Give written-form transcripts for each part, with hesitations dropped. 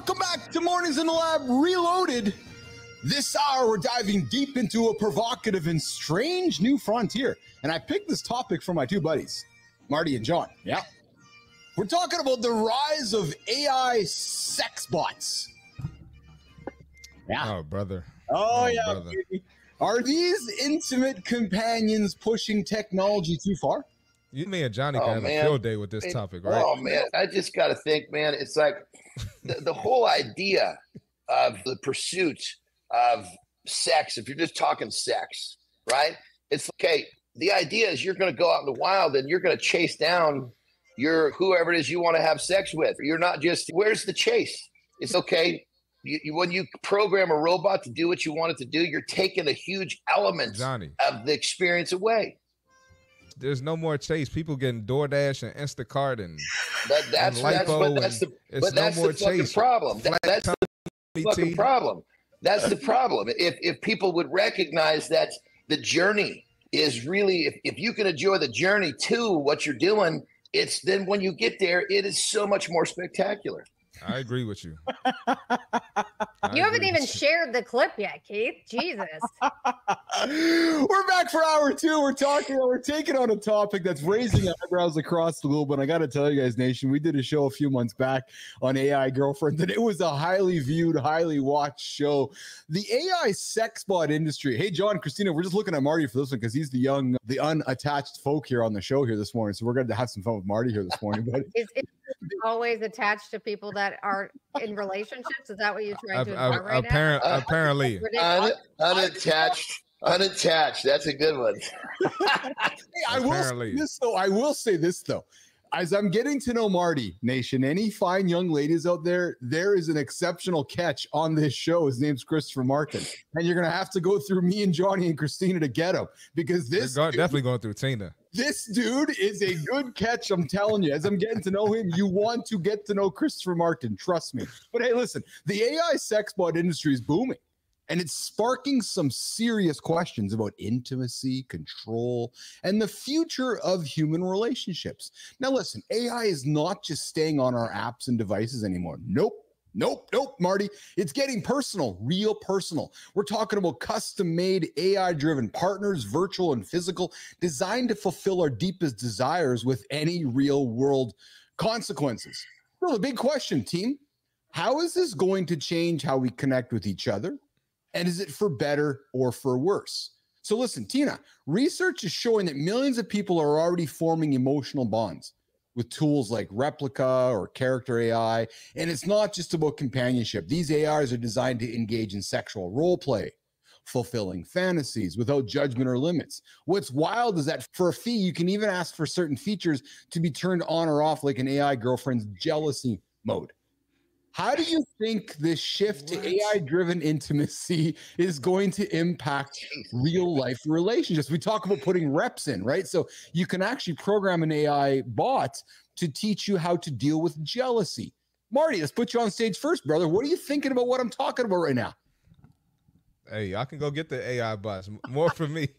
Welcome back to Mornings in the Lab Reloaded. This hour, we're diving deep into a provocative and strange new frontier. And I picked this topic from my two buddies, Marty and John. Yeah. We're talking about the rise of AI sex bots. Yeah. Oh, brother. Oh yeah. Brother. Baby. Are these intimate companions pushing technology too far? You, me, and Johnny can have a field day with this topic, right? Oh, man. I just got to think, man, it's like the whole idea of the pursuit of sex, if you're just talking sex, right? It's okay. The idea is you're going to go out in the wild and you're going to chase down whoever it is you want to have sex with. You're not just, where's the chase? It's okay. When you program a robot to do what you want it to do, you're taking a huge element of the experience away. There's no more chase. People getting DoorDash and Instacart and that's the fucking problem. That's the fucking problem. That's the problem. If people would recognize that the journey is really, if you can enjoy the journey to what you're doing, it's then when you get there, it is so much more spectacular. I agree with you. You haven't even shared the clip yet, Keith. Jesus. We're back for hour two. We're taking on a topic that's raising eyebrows across the globe. And I got to tell you guys, Nation, we did a show a few months back on AI Girlfriend, and it was a highly viewed, highly watched show. The AI sex bot industry. Hey, John, Kristina, we're just looking at Marty for this one because he's the unattached folk here on the show here this morning. So we're going to have some fun with Marty here this morning. But Is always attached to people that are in relationships? Is that what you're trying to imply right now? Apparently. Unattached. That's a good one. Hey, I will say this though. As I'm getting to know Marty, Nation, any fine young ladies out there, there is an exceptional catch on this show. His name's Christopher Martin. And you're going to have to go through me and Johnny and Kristina to get him because definitely going through Tina. This dude is a good catch. I'm telling you, as I'm getting to know him, you want to get to know Christopher Martin. Trust me. But hey, listen, the AI sex bot industry is booming. And it's sparking some serious questions about intimacy, control, and the future of human relationships. Now, listen, AI is not just staying on our apps and devices anymore. Nope, Marty. It's getting personal, real personal. We're talking about custom-made AI-driven partners, virtual and physical, designed to fulfill our deepest desires with any real-world consequences. So the big question, team, how is this going to change how we connect with each other? And is it for better or for worse? So listen, Tina, research is showing that millions of people are already forming emotional bonds with tools like Replica or Character AI. And it's not just about companionship. These AIs are designed to engage in sexual role play, fulfilling fantasies without judgment or limits. What's wild is that for a fee, you can even ask for certain features to be turned on or off like an AI girlfriend's jealousy mode. How do you think this shift to AI-driven intimacy is going to impact real-life relationships? We talk about putting reps in, right? So you can actually program an AI bot to teach you how to deal with jealousy. Marty, let's put you on stage first, brother. What are you thinking about what I'm talking about right now? Hey, I can go get the AI bots. More for me.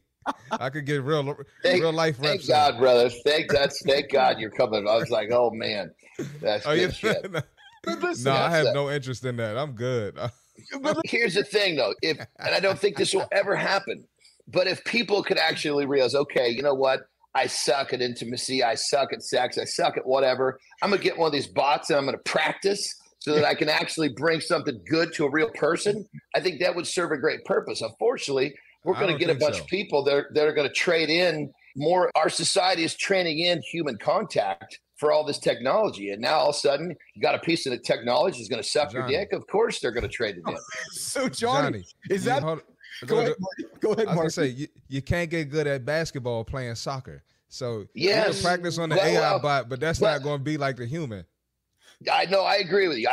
I could get real life reps. Thank God, brother. Thank God you're coming. I was like, oh, man. That's good shit. No, I have no interest in that. I'm good. Here's the thing, though. And I don't think this will ever happen, but if people could actually realize, okay, you know what? I suck at intimacy. I suck at sex. I suck at whatever. I'm going to get one of these bots and I'm going to practice so that I can actually bring something good to a real person. I think that would serve a great purpose. Unfortunately, we're going to get a bunch of people that are going to trade in more. Our society is trading in human contact for all this technology. And now all of a sudden you got a piece of the technology that's going to suck your dick. Of course they're going to trade it in. So Johnny, is that go ahead, Marty. I was going to say, you can't get good at basketball playing soccer. So you can practice on the AI bot, but that's not going to be like the human. I know. I agree with you.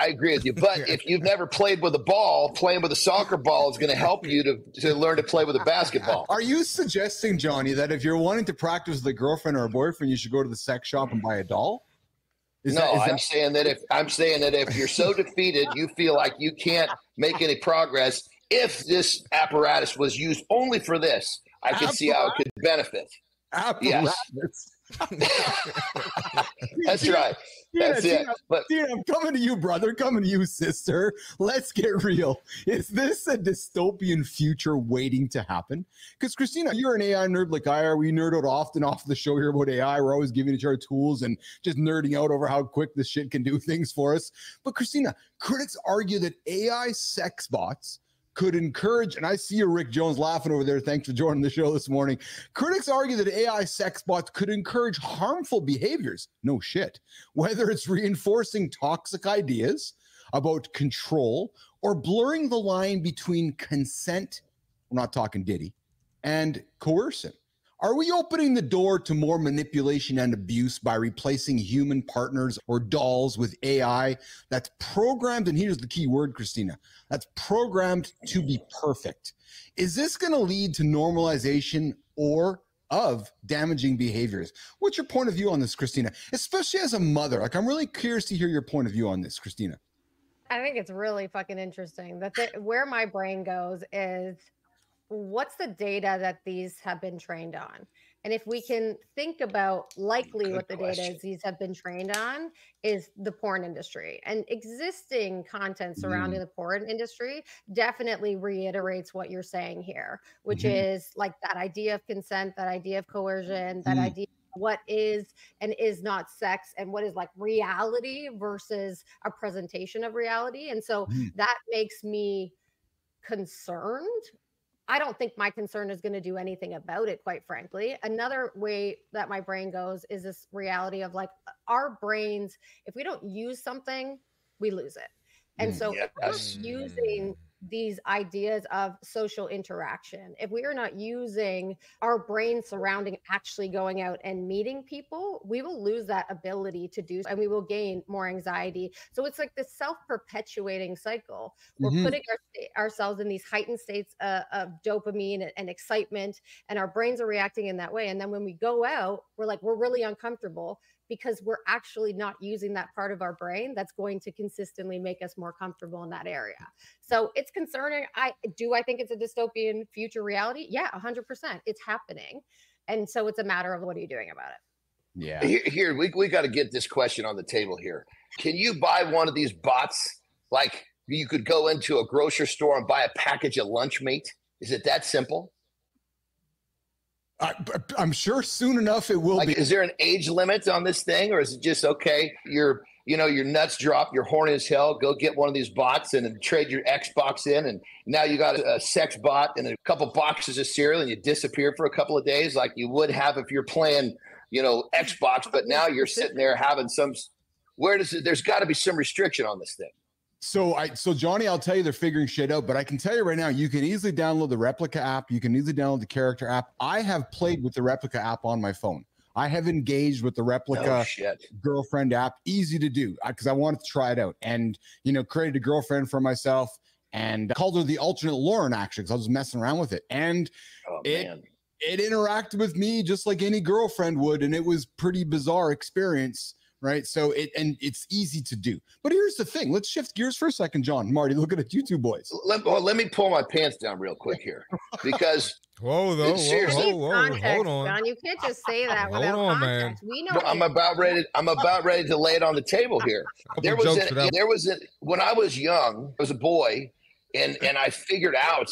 But if you've never played with a ball, playing with a soccer ball is going to help you to learn to play with a basketball. Are you suggesting, Johnny, that if you're wanting to practice with a girlfriend or a boyfriend, you should go to the sex shop and buy a doll? I'm saying that if you're so defeated, you feel like you can't make any progress. If this apparatus was used only for this, I could see how it could benefit. Apparatus. That's right. That's it. But I'm coming to you, brother. Coming to you, sister. Let's get real. Is this a dystopian future waiting to happen? Because Kristina, you're an AI nerd like I are. We nerd out often off the show here about AI. We're always giving each other tools and just nerding out over how quick this shit can do things for us. But Kristina, critics argue that AI sex bots could encourage, and I see you, Rick Jones, laughing over there. Thanks for joining the show this morning. Critics argue that AI sex bots could encourage harmful behaviors. No shit. Whether it's reinforcing toxic ideas about control or blurring the line between consent, we're not talking Diddy, and coercion. Are we opening the door to more manipulation and abuse by replacing human partners or dolls with AI that's programmed, and here's the key word, Kristina, that's programmed to be perfect? Is this going to lead to normalization or of damaging behaviors? What's your point of view on this, Kristina? Especially as a mother. Like, I'm really curious to hear your point of view on this, Kristina. I think it's really fucking interesting that where my brain goes is, what's the data that these have been trained on? And if we can think about likely what the data is these have been trained on is the porn industry, and existing content surrounding the porn industry definitely reiterates what you're saying here, which is like that idea of consent, that idea of coercion, that idea of what is and is not sex, and what is like reality versus a presentation of reality. And so that makes me concerned. I don't think my concern is going to do anything about it, quite frankly. Another way that my brain goes is this reality of like our brains, if we don't use something, we lose it. And so if we're using these ideas of social interaction, if we are not using our brain surrounding actually going out and meeting people, we will lose that ability to do, and we will gain more anxiety. So it's like this self-perpetuating cycle. We're putting ourselves in these heightened states of dopamine and excitement, and our brains are reacting in that way. And then when we go out, we're really uncomfortable because we're actually not using that part of our brain that's going to consistently make us more comfortable in that area. So it's concerning. I think it's a dystopian future reality. Yeah, 100%. It's happening. And so it's a matter of what are you doing about it? Yeah. Here we got to get this question on the table here. Can you buy one of these bots? Like you could go into a grocery store and buy a package of lunch meat. Is it that simple? I'm sure soon enough it will be. Is there an age limit on this thing, or is it just okay? Your nuts drop, you're horny as hell. Go get one of these bots and then trade your Xbox in, and now you got a sex bot and a couple boxes of cereal, and you disappear for a couple of days, like you would have if you're playing, Xbox. But now you're sitting there having some. There's got to be some restriction on this thing. So Johnny, I'll tell you, they're figuring shit out, but I can tell you right now, you can easily download the Replica app. You can easily download the Character app. I have played with the Replica app on my phone. I have engaged with the Replica girlfriend app. Easy to do because I wanted to try it out, and created a girlfriend for myself and called her the alternate Lauren, actually, because I was messing around with it, and it interacted with me just like any girlfriend would, and it was pretty bizarre experience. Right. So it's easy to do. But here's the thing. Let's shift gears for a second, John. Marty, looking at you two boys. Let me pull my pants down real quick here, because whoa, hold on. John, you can't just say that without context. Man. We know. I'm about ready to lay it on the table here. When I was young, I was a boy, and I figured out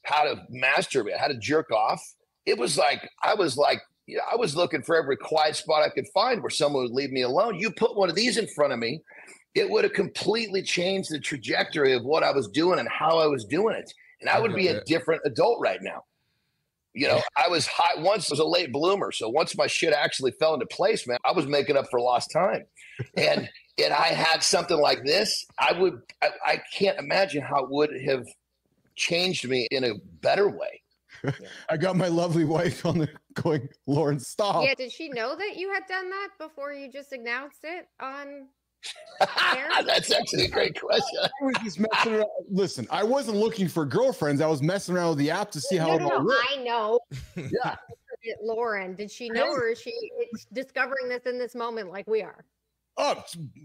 how to masturbate, how to jerk off. It was like I was looking for every quiet spot I could find where someone would leave me alone. You put one of these in front of me, it would have completely changed the trajectory of what I was doing and how I was doing it. And I would be a different adult right now. I was high. Once I was a late bloomer. So once my shit actually fell into place, man, I was making up for lost time. And I had something like this. I can't imagine how it would have changed me in a better way. I got my lovely wife on the going, Lauren, stop. Yeah, did she know that you had done that before you just announced it on air? That's actually a great question. I was just messing around. Listen, I wasn't looking for girlfriends. I was messing around with the app to see how it all worked. I know. Yeah. Lauren, did she know, or is she discovering this in this moment like we are? Oh,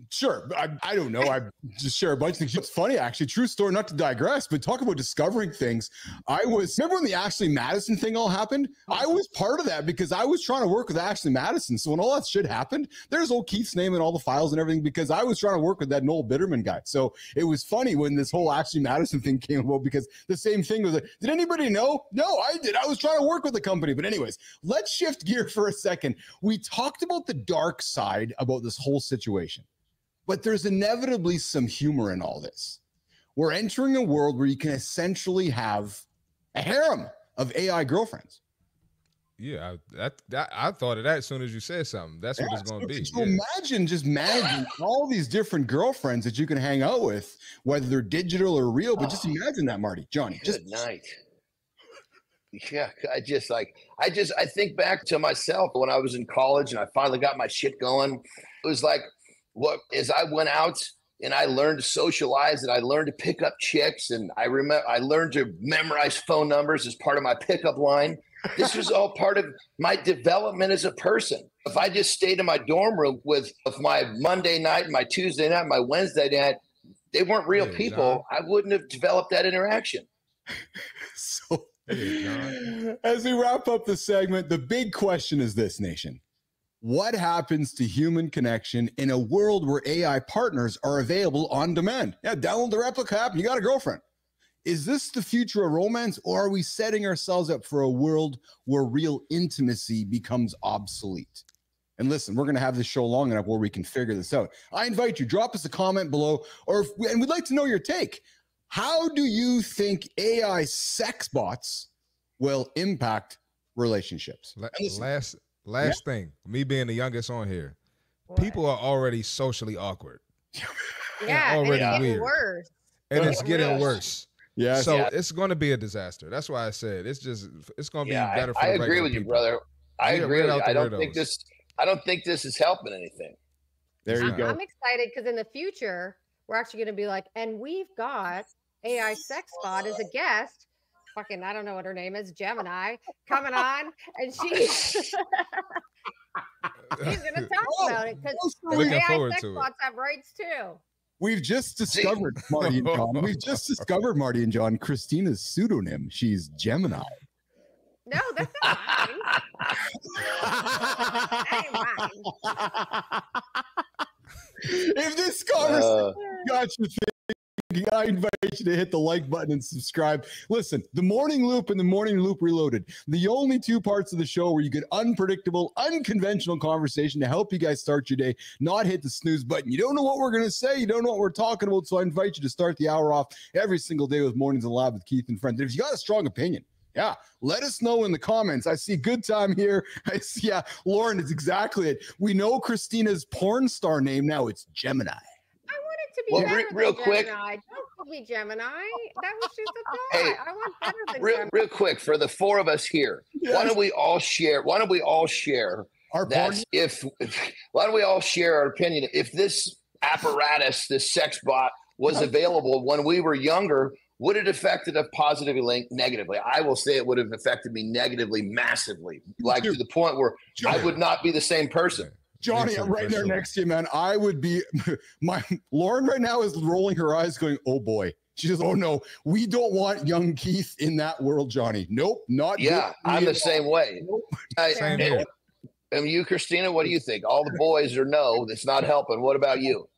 sure. I don't know. I just share a bunch of things. It's funny, actually. True story, not to digress, but talk about discovering things. Remember when the Ashley Madison thing all happened? I was part of that because I was trying to work with Ashley Madison. So when all that shit happened, there's old Keith's name in all the files and everything because I was trying to work with that Noel Bitterman guy. So it was funny when this whole Ashley Madison thing came about because the same thing was like, did anybody know? No, I did. I was trying to work with the company. But anyways, let's shift gear for a second. We talked about the dark side about this whole situation, but there's inevitably some humor in all this. We're entering a world where you can essentially have a harem of AI girlfriends. Yeah, I thought of that as soon as you said something. That's what it's going to be. So imagine all these different girlfriends that you can hang out with, whether they're digital or real. But just imagine that, Marty, Johnny. Good night. Yeah, I think back to myself when I was in college and I finally got my shit going. It was like, as I went out and I learned to socialize and I learned to pick up chicks and I learned to memorize phone numbers as part of my pickup line. This was all part of my development as a person. If I just stayed in my dorm room with my Monday night, my Tuesday night, my Wednesday night, they weren't real people, John, I wouldn't have developed that interaction. So as we wrap up the segment, the big question is this, nation. What happens to human connection in a world where AI partners are available on demand? Yeah, download the Replica app and you got a girlfriend. Is this the future of romance, or are we setting ourselves up for a world where real intimacy becomes obsolete? And listen, we're going to have this show long enough where we can figure this out. I invite you, drop us a comment below, and we'd like to know your take. How do you think AI sex bots will impact relationships? Last thing, me being the youngest on here, people are already socially awkward. Yeah, already and it's weird. Worse. And it's getting worse. Yeah. So it's going to be a disaster. That's why I said it's going to be better for I agree with you, brother. I agree with you. I don't think this is helping anything. There you go. I'm excited because in the future, we're actually going to be like, and we've got AI sex bot as a guest. Fucking, I don't know what her name is, Gemini, coming on, and she's going to talk about it because AI sex bots have rights too. We've just discovered, Marty and John. We've just discovered, Marty and John, Kristina's pseudonym. She's Gemini. No, that's not mine. That ain't mine. If this conversation got you thinking, I invite you to hit the like button and subscribe. Listen, the Morning Loop and the Morning Loop Reloaded, the only two parts of the show where you get unpredictable, unconventional conversation to help you guys start your day, not hit the snooze button. You don't know what we're going to say. You don't know what we're talking about. So I invite you to start the hour off every single day with Mornings Alive with Keith and Friends. If you got a strong opinion, yeah, let us know in the comments. I see Good Time here. I see, yeah, Lauren, it's exactly it. We know Kristina's porn star name now. It's Gemini. To be better real quick. Gemini. Don't call me Gemini. That was just a thought. Hey, I want better than Gemini. Real quick, for the four of us here, why don't we all share our that why don't we all share our opinion? If this apparatus, this sex bot, was available when we were younger, would it affected us positively, negatively? I will say it would have affected me negatively, massively, like to the point where I would not be the same person. Johnny, I'm right there next to you, man. I would be Lauren right now is rolling her eyes going, oh boy. She says, oh no, we don't want young Keith in that world, Johnny. Nope, not yeah, I'm the same way. Nope. Same here. And you, Kristina, what do you think? All the boys are no, that's not helping. What about you?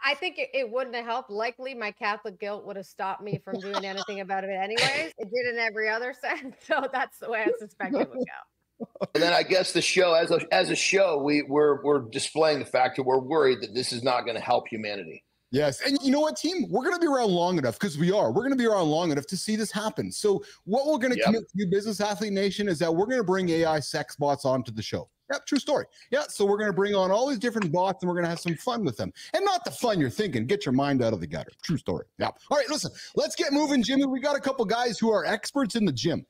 I think it wouldn't have helped. Likely my Catholic guilt would have stopped me from doing anything about it anyways. It did in every other sense. So that's the way I suspect it would go. And then I guess the show, as a show, we're displaying the fact that we're worried that this is not going to help humanity. Yes. And you know what, team? We're going to be around long enough because we're going to be around long enough to see this happen. So what we're going to commit to you, Business Athlete Nation, is that we're going to bring AI sex bots onto the show. Yep, true story. Yeah, so we're going to bring on all these different bots and we're going to have some fun with them. And not the fun you're thinking. Get your mind out of the gutter. True story. Yeah. All right, listen, let's get moving, Jimmy. We got a couple guys who are experts in the gym.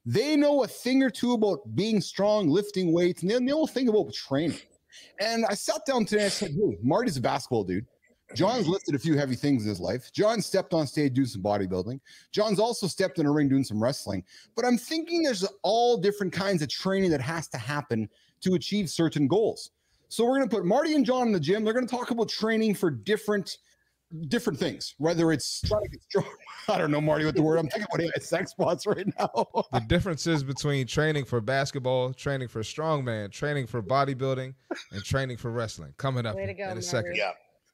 They know a thing or two about being strong, lifting weights, and then the whole thing about training. And I sat down today and I said, hey, Marty's a basketball dude. John's lifted a few heavy things in his life. John stepped on stage doing some bodybuilding. John's also stepped in a ring doing some wrestling. But I'm thinking there's all different kinds of training that has to happen to achieve certain goals. So we're going to put Marty and John in the gym. They're going to talk about training for different things, whether it's trying to get strong. I don't know, Marty, what the word I'm thinking about AI sex bots right now. The differences between training for basketball, training for strongman, training for bodybuilding, and training for wrestling. Coming up in a second. Yeah.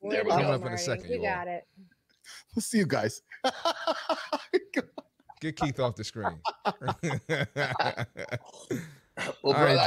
There we Coming go. up in a second. You got it. We'll see you guys. Get Keith off the screen. Well, brother,